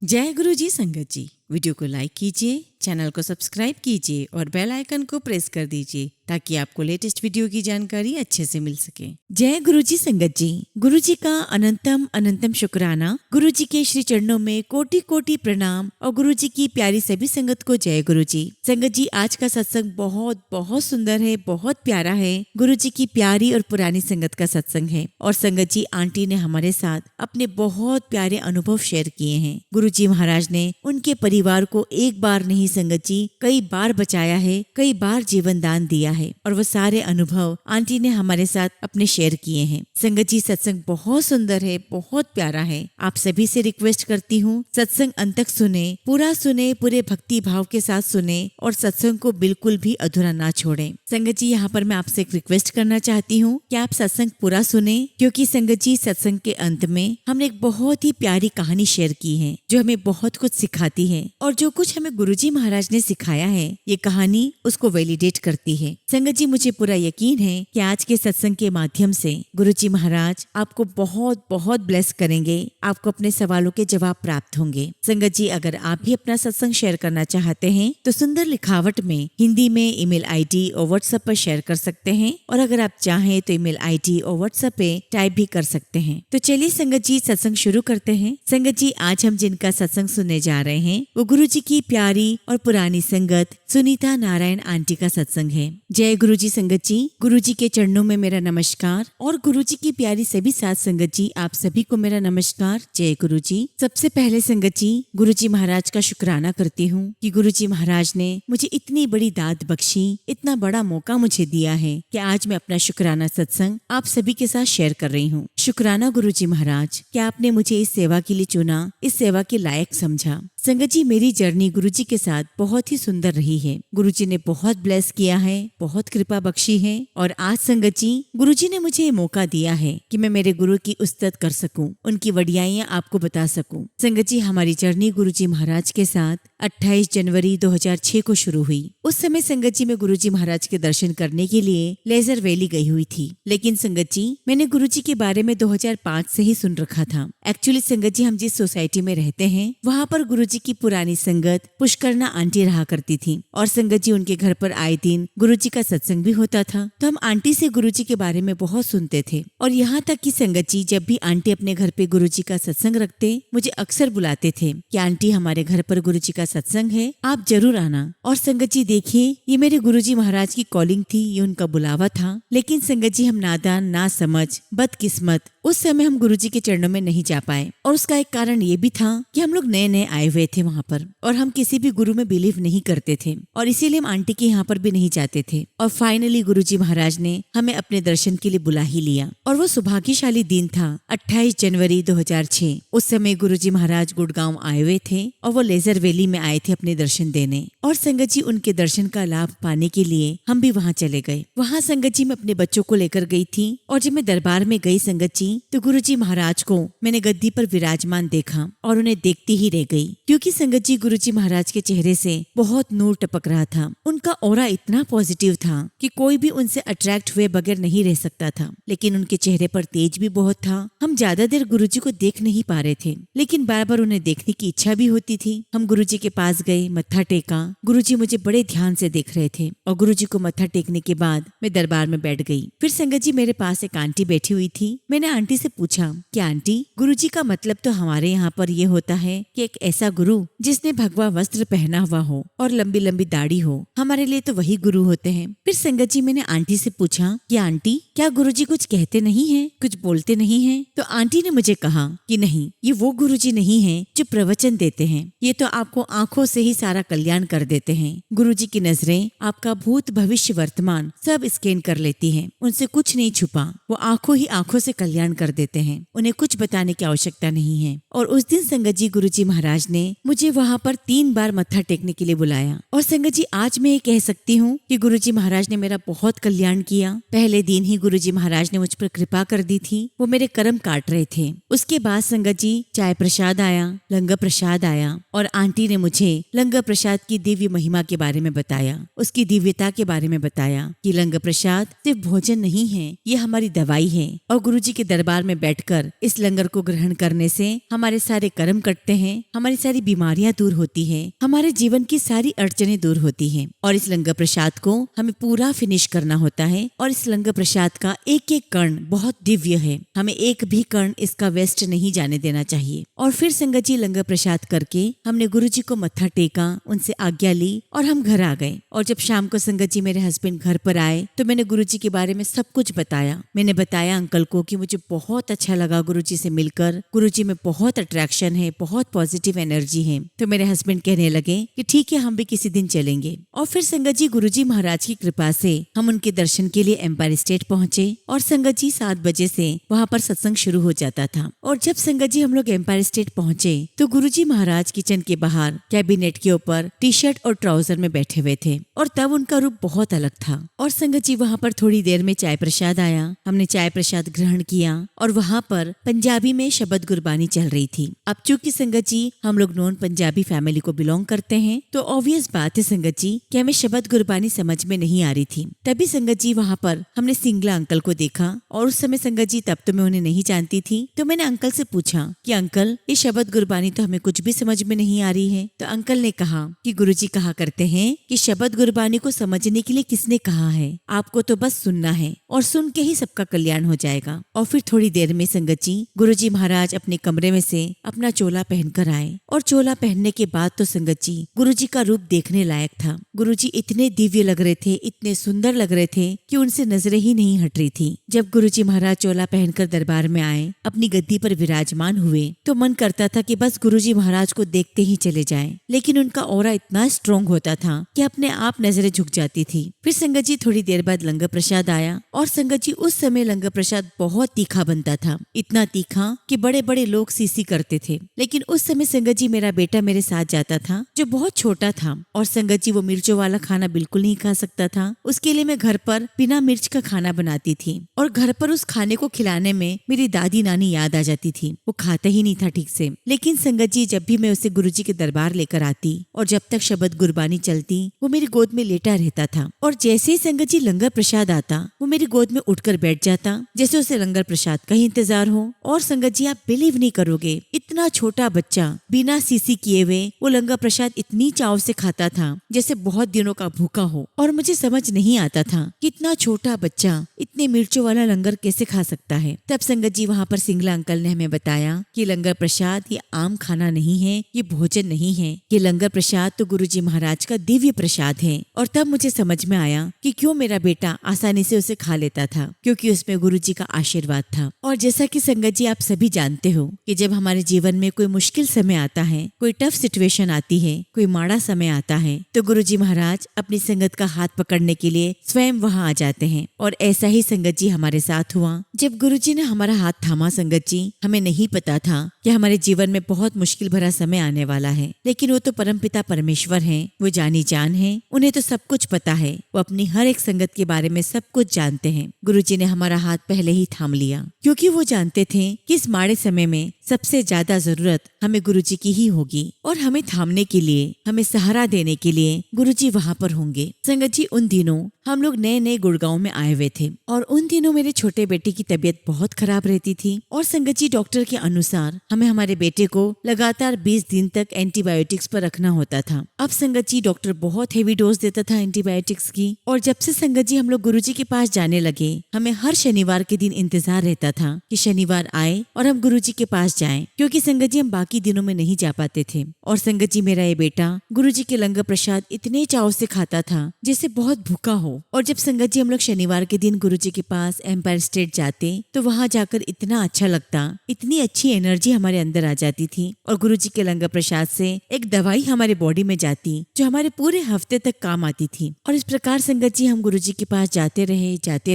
जय गुरु जी संगत जी। वीडियो को लाइक कीजिए, चैनल को सब्सक्राइब कीजिए और बेल आइकन को प्रेस कर दीजिए ताकि आपको लेटेस्ट वीडियो की जानकारी अच्छे से मिल सके। जय गुरु जी संगत जी। गुरु जी का अनंतम अनंतम शुक्राना। गुरु जी के श्री चरणों में कोटि कोटि प्रणाम और गुरु जी की प्यारी सभी संगत को जय गुरु जी। संगत जी, आज का सत्संग बहुत बहुत सुंदर है, बहुत प्यारा है। गुरु जी की प्यारी और पुरानी संगत का सत्संग है और संगत जी आंटी ने हमारे साथ अपने बहुत प्यारे अनुभव शेयर किए हैं। गुरु जी महाराज ने उनके परिवार को एक बार नहीं संगत जी कई बार बचाया है, कई बार जीवन दान दिया है और वो सारे अनुभव आंटी ने हमारे साथ अपने शेयर किए हैं। संगत जी सत्संग बहुत सुंदर है, बहुत प्यारा है। आप सभी से रिक्वेस्ट करती हूँ सत्संग अंत तक सुने, पूरा सुने, पूरे भक्ति भाव के साथ सुने और सत्संग को बिल्कुल भी अधूरा ना छोड़े। संगत जी यहाँ पर मैं आपसे एक रिक्वेस्ट करना चाहती हूँ कि आप सत्संग पूरा सुने, क्योंकि संगत जी सत्संग के अंत में हमने एक बहुत ही प्यारी कहानी शेयर की है जो हमें बहुत कुछ सिखाती है और जो कुछ हमें गुरुजी महाराज ने सिखाया है ये कहानी उसको वैलिडेट करती है। संगत जी मुझे पूरा यकीन है कि आज के सत्संग के माध्यम से गुरुजी महाराज आपको बहुत बहुत ब्लेस करेंगे, आपको अपने सवालों के जवाब प्राप्त होंगे। संगत जी अगर आप भी अपना सत्संग शेयर करना चाहते हैं तो सुंदर लिखावट में हिंदी में ईमेल आईडी और व्हाट्सएप पर शेयर कर सकते हैं और अगर आप चाहें तो ईमेल आईडी और व्हाट्सएप पे टाइप भी कर सकते हैं। तो चलिए संगत जी सत्संग शुरू करते हैं। संगत जी आज हम जिनका सत्संग सुनने जा रहे हैं वो गुरु जी की प्यारी और पुरानी संगत सुनीता नारायण आंटी का सत्संग है। जय गुरु जी संगत जी। गुरु जी के चरणों में मेरा नमस्कार और गुरु जी की प्यारी सभी साथ संगत जी आप सभी को मेरा नमस्कार। जय गुरु जी। सबसे पहले संगत जी गुरु जी महाराज का शुक्राना करती हूँ कि गुरु जी महाराज ने मुझे इतनी बड़ी दात बख्शी, इतना बड़ा मौका मुझे दिया है कि आज मैं अपना शुक्राना सत्संग आप सभी के साथ शेयर कर रही हूँ। शुक्राना गुरु जी महाराज कि आपने मुझे इस सेवा के लिए चुना, इस सेवा के लायक समझा। संगत जी मेरी जर्नी गुरुजी के साथ बहुत ही सुंदर रही है। गुरुजी ने बहुत ब्लेस किया है, बहुत कृपा बख्शी है और आज संगत जी गुरुजी ने मुझे ये मौका दिया है कि मैं मेरे गुरु की उस्तत कर सकूं, उनकी वडियाइयां आपको बता सकूं। संगत जी हमारी जर्नी गुरुजी महाराज के साथ 28 जनवरी 2006 को शुरू हुई। उस समय संगत जी मैं गुरुजी महाराज के दर्शन करने के लिए लेजर वैली गई हुई थी, लेकिन संगत जी मैंने गुरुजी के बारे में 2005 से ही सुन रखा था। एक्चुअली संगत जी हम जिस सोसाइटी में रहते हैं वहाँ पर गुरुजी की पुरानी संगत पुष्करना आंटी रहा करती थी और संगत जी उनके घर पर आए दिन गुरुजी का सत्संग भी होता था, तो हम आंटी से गुरुजी के बारे में बहुत सुनते थे और यहाँ तक कि संगत जी जब भी आंटी अपने घर पे गुरुजी का सत्संग रखते मुझे अक्सर बुलाते थे कि आंटी हमारे घर पर गुरुजी का सत्संग है, आप जरूर आना। और संगत जी देखिए ये मेरे गुरुजी महाराज की कॉलिंग थी, ये उनका बुलावा था। लेकिन संगत जी हम नादान, ना समझ, बदकिस्मत उस समय हम गुरुजी के चरणों में नहीं जा पाए और उसका एक कारण ये भी था कि हम लोग नए नए आए हुए थे वहाँ पर और हम किसी भी गुरु में बिलीव नहीं करते थे और इसीलिए हम आंटी के यहाँ पर भी नहीं जाते थे। और फाइनली गुरुजी महाराज ने हमें अपने दर्शन के लिए बुला ही लिया और वो सौभाग्यशाली दिन था 28 जनवरी 2006। उस समय गुरुजी महाराज गुड़गांव आए हुए थे और वो लेजर वैली में आए थे अपने दर्शन देने और संगत जी उनके दर्शन का लाभ पाने के लिए हम भी वहाँ चले गए। वहाँ संगत जी मैं अपने बच्चों को लेकर गई थी और जब मैं दरबार में गई संगत जी तो गुरुजी महाराज को मैंने गद्दी पर विराजमान देखा और उन्हें देखती ही रह गई, क्योंकि संगत जी गुरुजी महाराज के चेहरे से बहुत नूर टपक रहा था। उनका ऑरा इतना पॉजिटिव था कि कोई भी उनसे अट्रैक्ट हुए बगैर नहीं रह सकता था, लेकिन उनके चेहरे पर तेज भी बहुत था। हम ज्यादा देर गुरुजी को देख नहीं पा रहे थे, लेकिन बार बार उन्हें देखने की इच्छा भी होती थी। हम गुरुजी के पास गए, मत्था टेका। गुरुजी मुझे बड़े ध्यान से देख रहे थे और गुरुजी को मत्था टेकने के बाद मैं दरबार में बैठ गई। फिर संगत जी मेरे पास एक आंटी बैठी हुई थी। मैंने आंटी से पूछा कि आंटी गुरुजी का मतलब तो हमारे यहाँ पर ये होता है कि एक ऐसा गुरु जिसने भगवा वस्त्र पहना हुआ हो और लंबी लंबी दाढ़ी हो, हमारे लिए तो वही गुरु होते हैं। फिर संगत जी मैंने आंटी से पूछा कि आंटी क्या गुरुजी कुछ कहते नहीं है, कुछ बोलते नहीं है? तो आंटी ने मुझे कहा कि नहीं, ये वो गुरुजी नहीं है जो प्रवचन देते हैं, ये तो आपको आंखों से ही सारा कल्याण कर देते हैं। गुरुजी की नजरें आपका भूत भविष्य वर्तमान सब स्कैन कर लेती हैं, उनसे कुछ नहीं छुपा, वो आंखों ही आंखों से कल्याण कर देते हैं, उन्हें कुछ बताने की आवश्यकता नहीं है। और उस दिन संगत जी गुरुजी महाराज ने मुझे वहाँ पर 3 बार मत्था टेकने के लिए बुलाया और संगत जी आज मैं ये कह सकती हूँ कि गुरुजी महाराज ने मेरा बहुत कल्याण किया। पहले दिन ही गुरुजी महाराज ने मुझ पर कृपा कर दी थी, वो मेरे कर्म काट रहे थे। उसके बाद संगत जी चाय प्रसाद आया, लंगर प्रसाद आया और आंटी ने मुझे लंगर प्रसाद की दिव्य महिमा के बारे में बताया, उसकी दिव्यता के बारे में बताया कि लंगर प्रसाद सिर्फ भोजन नहीं है, ये हमारी दवाई है और गुरुजी के दरबार में बैठकर इस लंगर को ग्रहण करने से हमारे सारे कर्म कटते हैं, हमारी सारी बीमारियां दूर होती है, हमारे जीवन की सारी अड़चने दूर होती हैं। और इस लंगर प्रसाद को हमें पूरा फिनिश करना होता है और इस लंगर प्रसाद का एक एक कण बहुत दिव्य है, हमें एक भी कण इसका वेस्ट नहीं जाने देना चाहिए। और फिर संगत जी लंगर प्रसाद करके हमने गुरुजी को मत्था टेका, उनसे आज्ञा ली और हम घर आ गए। और जब शाम को संगत जी मेरे हस्बैंड घर पर आए तो मैंने गुरुजी के बारे में सब कुछ बताया। मैंने बताया अंकल को कि मुझे बहुत अच्छा लगा गुरुजी से मिलकर, गुरुजी में बहुत अट्रैक्शन है, बहुत पॉजिटिव एनर्जी है। तो मेरे हस्बैंड कहने लगे कि ठीक है, हम भी किसी दिन चलेंगे। और फिर संगत जी गुरुजी महाराज की कृपा से हम उनके दर्शन के लिए एम्पायर स्टेट पहुंचे और संगत जी 7 बजे से वहाँ पर सत्संग शुरू हो जाता था। और जब संगत जी हम लोग एम्पायर स्टेट पहुंचे तो गुरुजी महाराज किचन के बाहर कैबिनेट के ऊपर टी शर्ट और ट्राउजर में बैठे हुए थे और तब उनका रूप बहुत अलग था। और संगत जी वहाँ पर थोड़ी देर में चाय प्रसाद आया, हमने चाय प्रसाद ग्रहण किया और वहाँ पर पंजाबी में शब्द गुरबानी चल रही थी। अब चूंकि संगत जी हम लोग नॉन पंजाबी फैमिली को बिलोंग करते हैं तो ऑब्वियस बात है संगत जी कि हमें शब्द गुरबानी समझ में नहीं आ रही थी। तभी संगत जी वहाँ पर हमने सिंगला अंकल को देखा और उस समय संगत जी तब तो मैं उन्हें नहीं जानती थी। तो मैंने अंकल से पूछा कि अंकल ये शब्द गुरबानी तो हमें कुछ भी समझ में नहीं आ रही है। तो अंकल ने कहा कि गुरुजी कहा करते हैं कि शब्द गुरबानी को समझने के लिए किसने कहा है, आपको तो बस सुनना है और सुन के ही सबका कल्याण हो जाएगा। और फिर थोड़ी देर में संगत जी गुरुजी महाराज अपने कमरे में से अपना चोला पहनकर आए और चोला पहनने के बाद तो संगत जी गुरुजी का रूप देखने लायक था। गुरुजी इतने दिव्य लग रहे थे, इतने सुंदर लग रहे थे कि उनसे नजरें ही नहीं हट रही थी। जब गुरुजी महाराज चोला पहनकर दरबार में आए, अपनी गद्दी पर विराजमान हुए तो मन करता था कि बस गुरुजी महाराज को देखते ही चले जाएं। लेकिन उनका ऑरा इतना स्ट्रॉन्ग होता था कि अपने आप नजरें झुक जाती थी। फिर संगत जी थोड़ी देर बाद लंगर प्रसाद आया और संगत जी उस समय लंगर प्रसाद बहुत तीखा बनता था, इतना तीखा कि बड़े बड़े लोग सीसी करते थे। लेकिन उस समय संगत जी मेरा बेटा मेरे साथ जाता था जो बहुत छोटा था और संगत जी वो मिर्चों वाला खाना बिल्कुल नहीं खा सकता था। उसके लिए मैं घर पर बिना मिर्च का खाना बनाती थी और घर पर उस खाने को खिलाने में मेरी दादी नानी याद आ जाती थी। वो खाता ही नहीं था ठीक से। लेकिन संगत जी जब भी मैं उसे गुरुजी के दरबार लेकर आती और जब तक शब्द गुरबानी चलती वो मेरी गोद में लेटा रहता था और जैसे ही संगत जी लंगर प्रसाद आता वो मेरी गोद में उठकर बैठ जाता जैसे उसे लंगर प्रसाद का ही इंतजार हो। और संगत जी आप बिलीव नहीं करोगे, इतना छोटा बच्चा बिना सीसी किए हुए वो लंगर प्रसाद इतनी चाव से खाता था जैसे बहुत दिनों का भूखा हो। और मुझे समझ नहीं आता था कि इतना छोटा बच्चा इतने मिर्चों वाला लंगर कैसे खा सकता है। तब संगत जी वहाँ पर सिंगला अंकल ने हमें बताया कि लंगर प्रसाद ये आम खाना नहीं है, ये भोजन नहीं है, ये लंगर प्रसाद तो गुरुजी महाराज का दिव्य प्रसाद है। और तब मुझे समझ में आया कि क्यों मेरा बेटा आसानी से उसे खा लेता था, क्योंकि उसमें गुरुजी का आशीर्वाद था। और जैसा कि संगत जी आप सभी जानते हो कि जब हमारे जीवन में कोई मुश्किल समय आता है, कोई टफ सिचुएशन आती है, कोई माड़ा समय आता है तो गुरुजी महाराज अपनी संगत का हाथ पकड़ने के लिए स्वयं वहाँ आ जाते हैं। और ऐसा ही संगत जी हमारे साथ हुआ। जब गुरुजी ने हमारा हाथ थामा संगत जी, हमें नहीं पता था कि हमारे जीवन में बहुत मुश्किल भरा समय आने वाला है, लेकिन वो तो परमपिता परमेश्वर हैं, वो जानी जान है, उन्हें तो सब कुछ पता है, वो अपनी हर एक संगत के बारे में सब कुछ जानते हैं। गुरुजी ने हमारा हाथ पहले ही थाम लिया क्योंकि वो जानते थे कि इस माड़े समय में सबसे ज्यादा जरूरत हमें गुरुजी की ही होगी और हमें थामने के लिए, हमें सहारा देने के लिए गुरुजी वहाँ पर होंगे। संगत जी उन दिनों हम लोग नए नए गुड़गांव में आए हुए थे और उन दिनों मेरे छोटे बेटे की तबीयत बहुत खराब रहती थी और संगत जी डॉक्टर के अनुसार हमें हमारे बेटे को लगातार 20 दिन तक एंटीबायोटिक्स पर रखना होता था। अब संगत जी डॉक्टर बहुत हेवी डोज देता था एंटीबायोटिक्स की और जब से संगत जी हम लोग गुरुजी के पास जाने लगे हमें हर शनिवार के दिन इंतजार रहता था कि शनिवार आए और हम गुरुजी के पास जाएं, क्योंकि संगत जी हम बाकी दिनों में नहीं जा पाते थे। और संगत जी मेरा ये बेटा गुरुजी के लंगर प्रसाद इतने चाव से खाता था जैसे बहुत भूखा हो। और जब संगत जी हम लोग शनिवार के दिन गुरुजी के पास एम्पायर स्टेट जाते तो वहाँ जाकर इतना अच्छा लगता, इतनी अच्छी एनर्जी हमारे अंदर आ जाती थी और गुरुजी के लंगर प्रसाद से एक दवाई हमारे बॉडी में जाती जो हमारे पूरे हफ्ते तक काम आती थी। और इस प्रकार संगत जी हम गुरुजी के पास जाते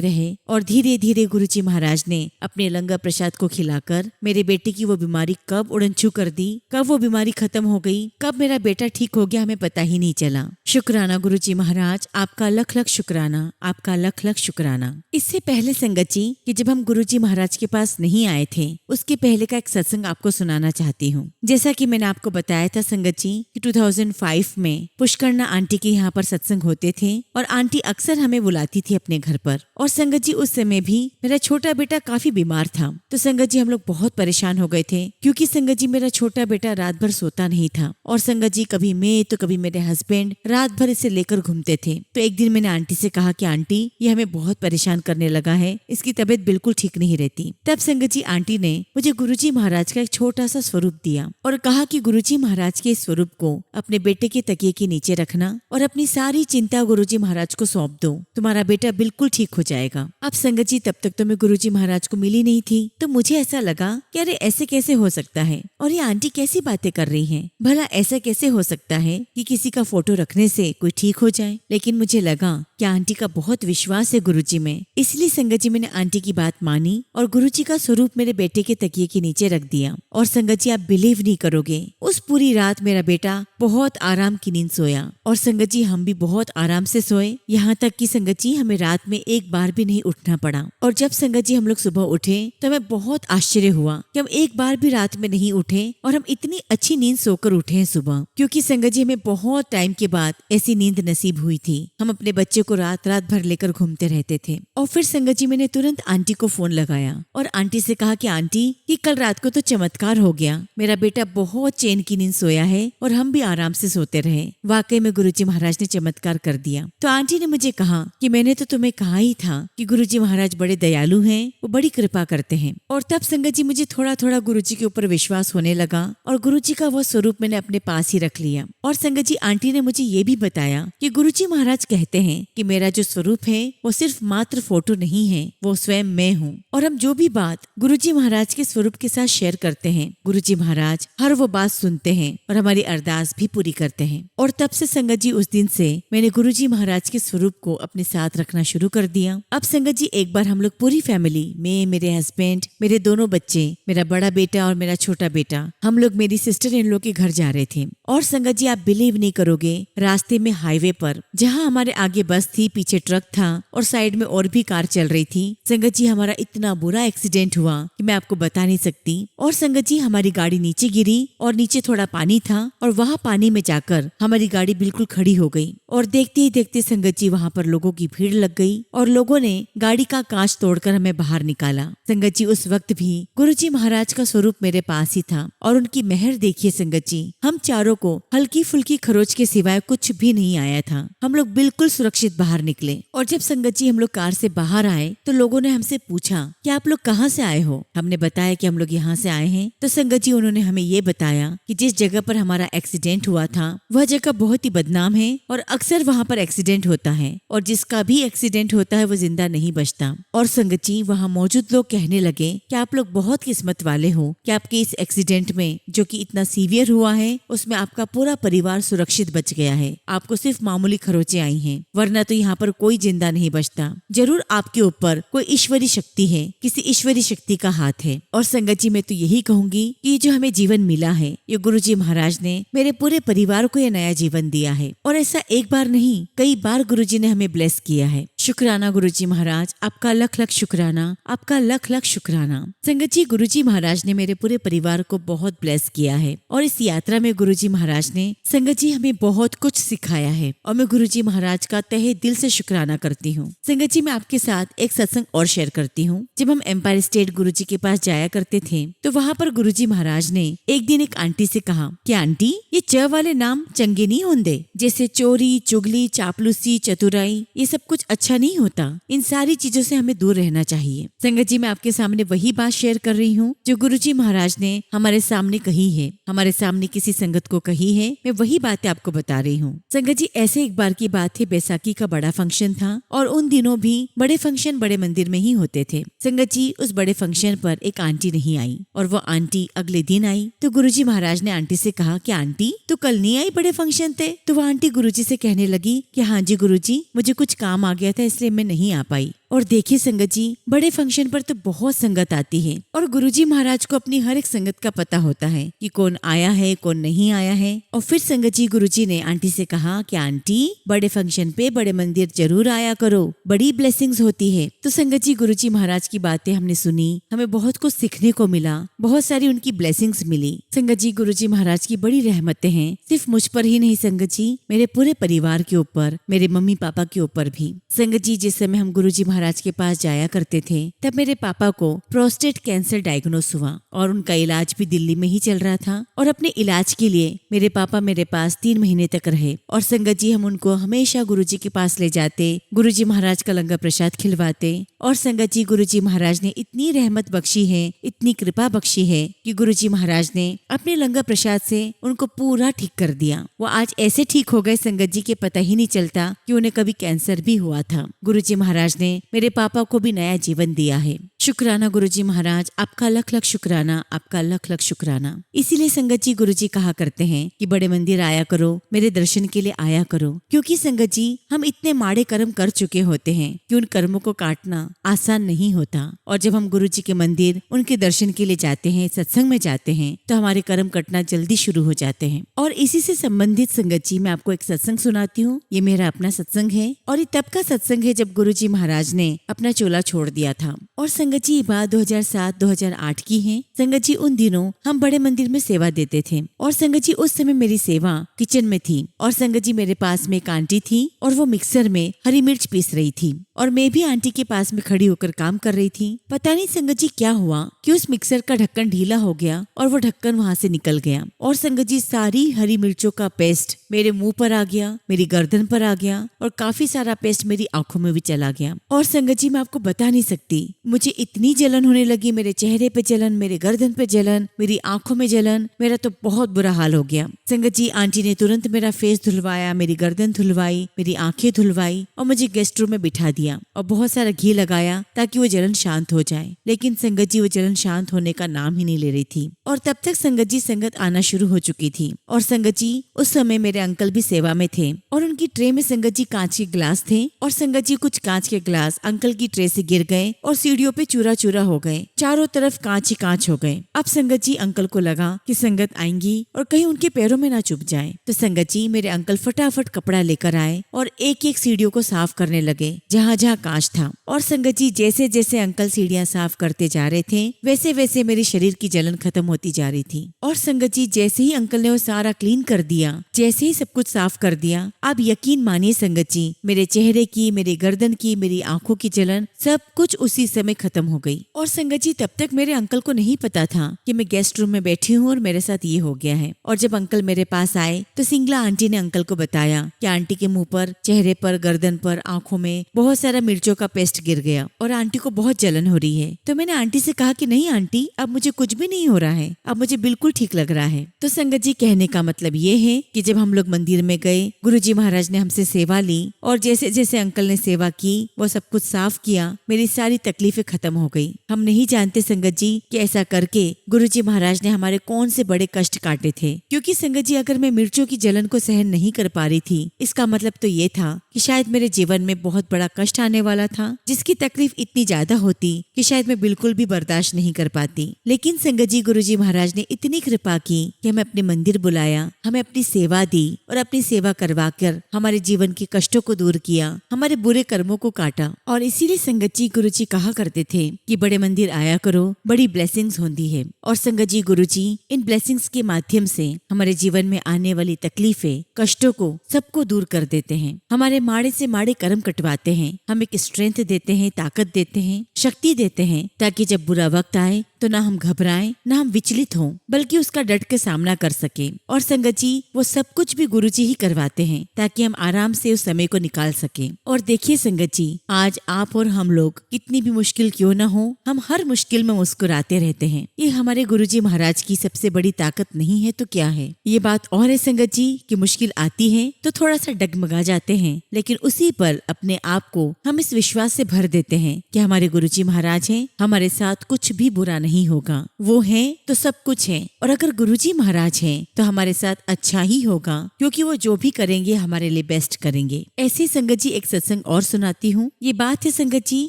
रहे और धीरे धीरे गुरुजी महाराज ने अपने लंगर प्रसाद को खिलाकर मेरे बेटे की वो बीमारी कब कब उड़न छू कर दी, कब वो बीमारी खत्म हो गई, कब मेरा बेटा ठीक हो गया, हमें पता ही नहीं चला। शुक्राना गुरुजी महाराज, आपका लख लख शुक्राना, आपका लख लख शुक्राना। इससे पहले संगत जी कि जब हम गुरुजी महाराज के पास नहीं आए थे, उसके पहले का एक सत्संग आपको सुनाना चाहती हूँ। जैसा कि मैंने आपको बताया था संगत जी कि 2005 में पुष्करना आंटी के यहाँ पर सत्संग होते थे और आंटी अक्सर हमें बुलाती थी अपने घर पर। और संगत जी उस समय भी मेरा छोटा बेटा काफी बीमार था, तो संगत जी हम लोग बहुत परेशान हो गए थे, क्योंकि संगत जी मेरा छोटा बेटा रात भर सोता नहीं था और संगत जी कभी मैं तो कभी मेरे हस्बैंड रात भर इसे लेकर घूमते थे। तो एक दिन मैंने आंटी से कहा कि आंटी ये हमें बहुत परेशान करने लगा है, इसकी तबीयत बिल्कुल ठीक नहीं रहती। तब संगत जी आंटी ने मुझे गुरुजी महाराज का एक छोटा सा स्वरूप दिया और कहा कि गुरुजी महाराज के इस स्वरूप को अपने बेटे के तकिए के नीचे रखना और अपनी सारी चिंता गुरुजी महाराज को सौंप दो, तुम्हारा बेटा बिल्कुल ठीक हो जाएगा। अब संगत जी तब तक तो मैं गुरुजी महाराज को मिली नहीं थी, तो मुझे ऐसा लगा कि अरे ऐसे कैसे हो सकता है और ये आंटी कैसी बातें कर रही हैं, भला ऐसा कैसे हो सकता है कि किसी का फोटो रखने से कोई ठीक हो जाए। लेकिन मुझे लगा कि आंटी का बहुत विश्वास है गुरुजी में, इसलिए संगत जी मैंने आंटी की बात मानी और गुरुजी का स्वरूप मेरे बेटे के तकिए के नीचे रख दिया। और संगत जी आप बिलीव नहीं करोगे, उस पूरी रात मेरा बेटा बहुत आराम की नींद सोया और संगत जी हम भी बहुत आराम से सोए, यहाँ तक कि संगत जी हमें रात में एक बार भी नहीं उठना पड़ा। और जब संगत जी हम लोग सुबह उठे तो हमें बहुत आश्चर्य हुआ कि हम एक बार भी रात में नहीं उठे और हम इतनी अच्छी नींद सोकर उठे हैं सुबह, क्योंकि संगत जी हमें बहुत टाइम के बाद ऐसी नींद नसीब हुई थी। हम अपने बच्चे को रात रात भर लेकर घूमते रहते थे। और फिर संगत जी मैंने तुरंत आंटी को फोन लगाया और आंटी से कहा कि आंटी कि कल रात को तो चमत्कार हो गया, मेरा बेटा बहुत चैन की नींद सोया है और हम भी आराम से सोते रहे। वाकई में गुरुजी महाराज ने चमत्कार कर दिया। तो आंटी ने मुझे कहा कि मैंने तो तुम्हें कहा ही था कि गुरुजी महाराज बड़े दयालु हैं, वो बड़ी कृपा करते हैं। और तब संगत जी मुझे थोड़ा थोड़ा गुरुजी के ऊपर विश्वास होने लगा और गुरुजी का वो स्वरूप मैंने अपने पास ही रख लिया। और संगत जी आंटी ने मुझे ये भी बताया कि गुरुजी महाराज कहते हैं कि मेरा जो स्वरूप है वो सिर्फ मात्र फोटो नहीं है, वो स्वयं मैं हूँ। और हम जो भी बात गुरुजी महाराज के स्वरूप के साथ शेयर करते हैं, गुरुजी महाराज हर वो बात सुनते हैं और हमारी अरदास भी पूरी करते हैं। और तब से संगत जी उस दिन से मैंने गुरुजी महाराज के स्वरूप को अपने साथ रखना शुरू कर दिया। अब संगत जी एक बार हम लोग पूरी फैमिली, मैं, मेरे हस्बैंड, मेरे दोनों बच्चे, मेरा बड़ा बेटा और मेरा छोटा बेटा, हम लोग मेरी सिस्टर इन लोग के घर जा रहे थे। और संगत जी आप बिलीव नहीं करोगे, रास्ते में हाईवे पर जहाँ हमारे आगे बस थी, पीछे ट्रक था और साइड में और भी कार चल रही थी, संगत जी हमारा इतना बुरा एक्सीडेंट हुआ कि मैं आपको बता नहीं सकती। और संगत जी हमारी गाड़ी नीचे गिरी और नीचे थोड़ा पानी था और वहाँ पानी में जाकर हमारी गाड़ी बिल्कुल खड़ी हो गई। और देखते ही देखते संगत जी वहाँ पर लोगों की भीड़ लग गई और लोगों ने गाड़ी का कांच तोड़कर हमें बाहर निकाला। संगत जी उस वक्त भी गुरुजी महाराज का स्वरूप मेरे पास ही था और उनकी मेहर देखिए संगत जी, हम चारों को हल्की फुल्की खरोच के सिवाय कुछ भी नहीं आया था। हम लोग बिल्कुल सुरक्षित बाहर निकले। और जब संगत जी हम लोग कार से बाहर आए तो लोगों ने हमसे पूछा कि आप लोग कहाँ से आए हो। हमने बताया कि हम लोग यहाँ से आए हैं। तो संगत जी उन्होंने हमें ये बताया कि जिस जगह पर हमारा एक्सीडेंट हुआ था वह जगह बहुत ही बदनाम है और अक्सर वहाँ पर एक्सीडेंट होता है और जिसका भी एक्सीडेंट होता है वो जिंदा नहीं बचता। और संगत जी वहाँ मौजूद लोग कहने लगे कि आप लोग बहुत किस्मत वाले हो कि आपके इस एक्सीडेंट में जो कि इतना सीवियर हुआ है उसमें आपका पूरा परिवार सुरक्षित बच गया है, आपको सिर्फ मामूली खरोचे आई हैं, वरना तो यहाँ पर कोई जिंदा नहीं बचता। जरूर आपके ऊपर कोई ईश्वरी शक्ति है, किसी ईश्वरी शक्ति का हाथ है। और संगत जी मैं तो यही कहूंगी कि जो हमें जीवन मिला है ये गुरुजी महाराज ने मेरे पूरे परिवार को ये नया जीवन दिया है और ऐसा एक बार नहीं कई बार गुरुजी ने हमें ब्लेस किया है। शुक्राना गुरुजी महाराज, आपका लख लख शुक्राना, आपका लख लख शुक्राना। संगत जी गुरुजी महाराज ने मेरे पूरे परिवार को बहुत ब्लेस किया है और इस यात्रा में गुरुजी महाराज ने संगत जी हमें बहुत कुछ सिखाया है और मैं गुरुजी महाराज का तहे दिल से शुक्राना करती हूँ। संगत जी मैं आपके साथ एक सत्संग और शेयर करती हूँ। जब हम एम्पायर स्टेट गुरुजी के पास जाया करते थे तो वहाँ पर गुरुजी महाराज ने एक दिन एक आंटी से कहा कि आंटी ये च वाले नाम चंगे नहीं होंगे, जैसे चोरी, चुगली, चापलूसी, चतुराई, ये सब कुछ अच्छा नहीं होता। इन सारी चीजों से हमें दूर रहना चाहिए। संगत जी मैं आपके सामने वही बात शेयर कर रही हूँ जो गुरुजी महाराज ने हमारे सामने कही है, हमारे सामने किसी संगत को कही है। मैं वही बातें आपको बता रही हूँ। संगत जी ऐसे एक बार की बात है, बैसाखी का बड़ा फंक्शन था और उन दिनों भी बड़े फंक्शन बड़े मंदिर में ही होते थे। संगत जी उस बड़े फंक्शन पर एक आंटी नहीं आई और वो आंटी अगले दिन आई। तो गुरुजी महाराज ने आंटी से कहा कि आंटी तू कल नहीं आई, बड़े फंक्शन थे। तो वो आंटी गुरुजी से कहने लगी कि हाँ जी गुरुजी, मुझे कुछ काम आ गया था इसलिए मैं नहीं आ पाई। और देखिए संगत जी, बड़े फंक्शन पर तो बहुत संगत आती है और गुरुजी महाराज को अपनी हर एक संगत का पता होता है कि कौन आया है कौन नहीं आया है। और फिर संगत जी गुरुजी ने आंटी से कहा कि आंटी बड़े फंक्शन पे बड़े मंदिर जरूर आया करो, बड़ी ब्लेसिंग्स होती है। तो संगत जी गुरुजी महाराज की बातें हमने सुनी, हमें बहुत कुछ सीखने को मिला, बहुत सारी उनकी ब्लेसिंग्स मिली। संगत जी गुरुजी महाराज की बड़ी रहमतें हैं, सिर्फ मुझ पर ही नहीं संगत जी, मेरे पूरे परिवार के ऊपर, मेरे मम्मी पापा के ऊपर भी। संगत जी जिस समय हम गुरुजी महाराज के पास जाया करते थे तब मेरे पापा को प्रोस्टेट कैंसर डायग्नोस हुआ और उनका इलाज भी दिल्ली में ही चल रहा था। और अपने इलाज के लिए मेरे पापा मेरे पास 3 महीने तक रहे और संगत जी हम उनको हमेशा गुरुजी के पास ले जाते, गुरुजी महाराज का लंगर प्रसाद खिलवाते। और संगत जी गुरुजी महाराज ने इतनी रहमत बख्शी है, इतनी कृपा बख्शी है कि गुरुजी महाराज ने अपने लंगर प्रसाद से उनको पूरा ठीक कर दिया। वो आज ऐसे ठीक हो गए संगत जी के पता ही नहीं चलता कि उन्हें कभी कैंसर भी हुआ था। गुरुजी महाराज ने मेरे पापा को भी नया जीवन दिया है। शुक्राना गुरुजी महाराज, आपका लख लख शुक्राना, आपका लख लख शुक्राना। इसीलिए संगत जी गुरुजी कहा करते हैं कि बड़े मंदिर आया करो, मेरे दर्शन के लिए आया करो, क्योंकि संगत जी हम इतने माड़े कर्म कर चुके होते हैं कि उन कर्मों को काटना आसान नहीं होता। और जब हम गुरुजी के मंदिर उनके दर्शन के लिए जाते हैं, सत्संग में जाते हैं, तो हमारे कर्म कटना जल्दी शुरू हो जाते हैं। और इसी से संबंधित संगत जी मैं आपको एक सत्संग सुनाती हूँ। ये मेरा अपना सत्संग है और ये तब का सत्संग है जब गुरुजी महाराज ने अपना चोला छोड़ दिया था। और संगत जी ये बात 2007-2008 की है। संगत जी उन दिनों हम बड़े मंदिर में सेवा देते थे और संगत जी उस समय मेरी सेवा किचन में थी और संगत जी मेरे पास में एक आंटी थी और वो मिक्सर में हरी मिर्च पीस रही थी और मैं भी आंटी के पास में खड़ी होकर काम कर रही थी। पता नहीं संगत जी क्या हुआ कि उस मिक्सर का ढक्कन ढीला हो गया और वो ढक्कन वहाँ से निकल गया और संगत जी सारी हरी मिर्चों का पेस्ट मेरे मुंह पर आ गया, मेरी गर्दन पर आ गया और काफी सारा पेस्ट मेरी आंखों में भी चला गया। और संगत जी मैं आपको बता नहीं सकती, मुझे इतनी जलन होने लगी, मेरे चेहरे पे जलन, मेरे गर्दन पे जलन, मेरी आंखों में जलन, मेरा तो बहुत बुरा हाल हो गया। संगत जी आंटी ने तुरंत मेरा फेस धुलवाया, मेरी गर्दन धुलवाई, मेरी आंखें धुलवाई और मुझे गेस्ट रूम में बिठा दिया और बहुत सारा घी लगाया ताकि वो जलन शांत हो जाए। लेकिन संगत जी वो जलन शांत होने का नाम ही नहीं ले रही थी और तब तक संगत जी संगत आना शुरू हो चुकी थी। और संगत जी उस समय मेरे अंकल भी सेवा में थे और उनकी ट्रे में संगत जी कांच के ग्लास थे और संगत जी कुछ कांच के ग्लास अंकल की ट्रे से गिर गए और सीढ़ियों पे चूरा चूरा हो गए, चारों तरफ कांच ही कांच हो गए। अब संगत जी अंकल को लगा कि संगत आएंगी और कहीं उनके पैरों में ना चुभ जाए, तो संगत जी मेरे अंकल फटाफट कपड़ा लेकर आए और एक एक सीढ़ियों को साफ करने लगे जहाँ जहाँ कांच था। और संगत जी जैसे जैसे अंकल सीढ़ियाँ साफ करते जा रहे थे वैसे वैसे मेरे शरीर की जलन खत्म होती जा रही थी। और संगत जी जैसे ही अंकल ने वो सारा क्लीन कर दिया, जैसे ही सब कुछ साफ कर दिया, आप यकीन मानिए संगत जी मेरे चेहरे की, मेरी गर्दन की, मेरी आंखों की जलन सब कुछ उसी समय खत्म हो गई। और संगत जी तब तक मेरे अंकल को नहीं पता था कि मैं गेस्ट रूम में बैठी हूँ और मेरे साथ ये हो गया है। और जब अंकल मेरे पास आए तो सिंगला आंटी ने अंकल को बताया कि आंटी के मुंह पर, चेहरे पर, गर्दन पर, आंखों में बहुत सारा मिर्चों का पेस्ट गिर गया और आंटी को बहुत जलन हो रही है। तो मैंने आंटी से कहा कि नहीं आंटी, अब मुझे कुछ भी नहीं हो रहा है, अब मुझे बिल्कुल ठीक लग रहा है। तो संगत जी कहने का मतलब ये है कि जब हम लोग मंदिर में गए, गुरुजी महाराज ने हमसे सेवा ली और जैसे जैसे अंकल ने सेवा की, वो सब कुछ साफ किया, मेरी सारी तकलीफें खत्म हो गई। हम नहीं जानते संगत जी कि ऐसा करके गुरुजी महाराज ने हमारे कौन से बड़े कष्ट काटे थे। क्योंकि संगत जी अगर मैं मिर्चों की जलन को सहन नहीं कर पा रही थी, इसका मतलब तो ये था कि शायद मेरे जीवन में बहुत बड़ा कष्ट आने वाला था, जिसकी तकलीफ इतनी ज्यादा होती कि शायद मैं बिल्कुल भी बर्दाश्त नहीं कर पाती। लेकिन संगत जी गुरुजी महाराज ने इतनी कृपा की कि हमें अपने मंदिर बुलाया, हमें अपनी सेवा दी और अपनी सेवा करवा कर हमारे जीवन के कष्टों को दूर किया, हमारे बुरे कर्मों को काटा। और इसीलिए संगत जी गुरुजी कहा करते थे कि बड़े मंदिर आया करो, बड़ी ब्लेसिंग्स होती है। और संगत जी गुरुजी इन ब्लेसिंग्स के माध्यम से हमारे जीवन में आने वाली तकलीफें, कष्टों को सबको दूर कर देते हैं, हमारे माड़े से माड़े कर्म कटवाते हैं, हमें एक स्ट्रेंथ देते हैं, ताकत देते हैं, शक्ति देते हैं, ताकि जब बुरा वक्त आए तो ना हम घबराएं, ना हम विचलित हों, बल्कि उसका डट के सामना कर सके। और संगत जी वो सब कुछ भी गुरुजी ही करवाते हैं ताकि हम आराम से उस समय को निकाल सके। और देखिए संगत जी, आज आप और हम लोग कितनी भी मुश्किल क्यों ना हो, हम हर मुश्किल में मुस्कुराते रहते हैं। ये हमारे गुरुजी महाराज की सबसे बड़ी ताकत नहीं है तो क्या है। ये बात और है संगत जी कि मुश्किल आती है तो थोड़ा सा डगमगा जाते हैं, लेकिन उसी पर अपने आप को हम इस विश्वास से भर देते हैं कि हमारे गुरुजी महाराज हैं, हमारे साथ कुछ भी बुरा नहीं नहीं होगा। वो है तो सब कुछ है, और अगर गुरुजी महाराज हैं तो हमारे साथ अच्छा ही होगा, क्योंकि वो जो भी करेंगे हमारे लिए बेस्ट करेंगे। ऐसे संगत जी एक सत्संग और सुनाती हूँ। ये बात है संगत जी